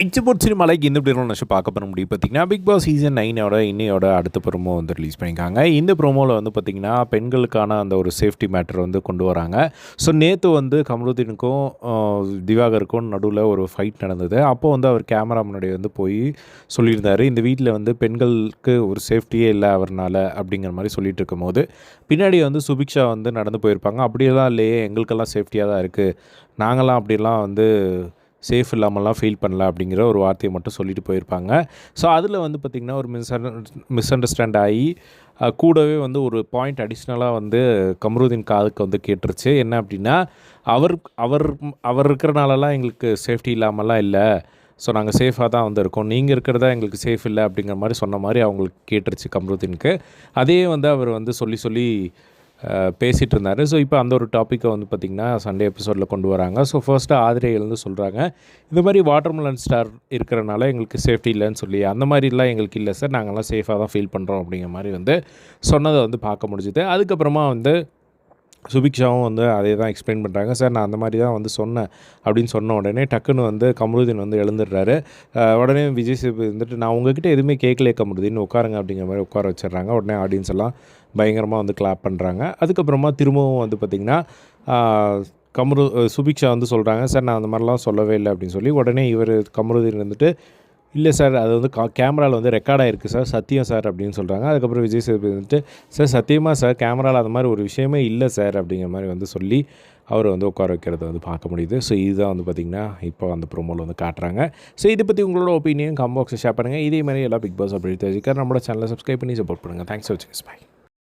It's about சினிமாலைக்கு இந்த இப்படி நினச்சி பார்க்க பண்ண முடியும் பார்த்தீங்கன்னா பிக் பாஸ் சீசன் 9ஓட இன்னையோட அடுத்த ப்ரோமோ வந்து ரிலீஸ் பண்ணியிருக்காங்க. இந்த ப்ரோமோவில் வந்து பார்த்திங்கன்னா பெண்களுக்கான அந்த ஒரு சேஃப்டி மேட்டர் வந்து கொண்டு வராங்க. ஸோ நேற்று வந்து கமருதீனுக்கும் திவாகருக்கும் நடுவில் ஒரு ஃபைட் நடந்தது. அப்போது வந்து அவர் கேமரா முன்னாடி வந்து போய் சொல்லியிருந்தார், இந்த வீட்டில் வந்து பெண்களுக்கு ஒரு சேஃப்டியே இல்லை அவர்னால அப்படிங்கிற மாதிரி சொல்லிட்டு இருக்கும்போது பின்னாடி வந்து சுபிக்ஷா வந்து நடந்து போயிருப்பாங்க. அப்படியெல்லாம் இல்லையே, எங்களுக்கெல்லாம் சேஃப்டியாக தான் இருக்குது, நாங்களாம் அப்படிலாம் வந்து சேஃப் இல்லாமலாம் ஃபீல் பண்ணல அப்படிங்கிற ஒரு வார்த்தையை மட்டும் சொல்லிட்டு போயிருப்பாங்க. ஸோ அதில் வந்து பார்த்திங்கன்னா ஒரு மிஸ் அண்டர்ஸ்டாண்ட் ஆகி கூடவே வந்து ஒரு பாயிண்ட் அடிஷ்னலாக வந்து கமருதீன் காதுக்கு வந்து கேட்டுருச்சு. என்ன அப்படின்னா, அவர் அவர் அவர் இருக்கிறனாலலாம் எங்களுக்கு சேஃப்டி இல்லாமலாம் இல்லை, ஸோ நாங்கள் சேஃபாக தான் வந்து இருக்கோம், நீங்கள் இருக்கிறதா எங்களுக்கு சேஃப் இல்லை அப்படிங்கிற மாதிரி சொன்ன மாதிரி அவங்களுக்கு கேட்டுருச்சு கமருதீனுக்கு. அதே வந்து அவர் வந்து சொல்லி பேசிகிட்டு இருந்தார். ஸோ இப்போ அந்த ஒரு டாப்பிக்கை வந்து பார்த்திங்கன்னா சண்டே எபிசோடில் கொண்டு வராங்க. ஸோ ஃபர்ஸ்ட்டு ஆதிரையிலேருந்து சொல்கிறாங்க, இந்த மாதிரி வாட்டர்மெலன் ஸ்டார் இருக்கிறனால எங்களுக்கு சேஃப்டி இல்லைன்னு சொல்லி, அந்த மாதிரிலாம் எங்களுக்கு இல்லை சார், நாங்கள்லாம் சேஃபாக தான் ஃபீல் பண்ணுறோம் அப்படிங்கிற மாதிரி வந்து சொன்னதை வந்து பார்க்க முடிஞ்சுது. அதுக்கப்புறமா வந்து சுபிக்ஷாவும் வந்து அதே தான் எக்ஸ்பிளைன் பண்ணுறாங்க. சார் நான் அந்த மாதிரி தான் வந்து சொன்னேன் அப்படின்னு சொன்ன உடனே டக்குன்னு வந்து கமருதீன் வந்து எழுந்துடுறாரு. உடனே விஜய் சேதுபதி வந்துட்டு, நான் உங்ககிட்ட எதுவுமே கேட்கலையே கமருதீன், உட்காருங்க அப்படிங்கிற மாதிரி உட்கார வச்சிடுறாங்க. உடனே ஆடியன்ஸ் எல்லாம் பயங்கரமாக வந்து கிளாப் பண்ணுறாங்க. அதுக்கப்புறமா திரும்பவும் வந்து பார்த்திங்கன்னா சுபிக்ஷா வந்து சொல்கிறாங்க, சார் நான் அந்த மாதிரிலாம் சொல்லவே இல்லை அப்படின்னு சொல்லி. உடனே இவர் கமருதீன் வந்துட்டு, இல்லை சார் அது வந்து கேமராவில் வந்து ரெக்கார்ட் ஆகிருக்கு சார், சத்தியம் சார் அப்படின்னு சொல்கிறாங்க. அதுக்கப்புறம் விஜய் சேதுபதி வந்துட்டு, சார் சத்தியமாக சார் கேமராவில் அது மாதிரி ஒரு விஷயமே இல்லை சார் அப்படிங்கிற மாதிரி வந்து சொல்லி அவர் வந்து உட்கார வைக்கிறத வந்து பார்க்க முடியுது. ஸோ இதுதான் வந்து பார்த்திங்கன்னா இப்போ அந்த ப்ரோமோவில் வந்து காட்டுறாங்க. ஸோ இதை பற்றி உங்களோட ஒப்பீனியன் கமெண்ட் பாக்ஸில் ஷேர் பண்ணுங்கள். இதே மாதிரி எல்லா பிக் பாஸ் அப்படி தெரிஞ்சுக்க நம்மளோட சேனலை சப்ஸ்கிரைப் பண்ணி சப்போர்ட் பண்ணுங்கள். தேங்க்ஸ் ஃபார் வாட்சிங். பை.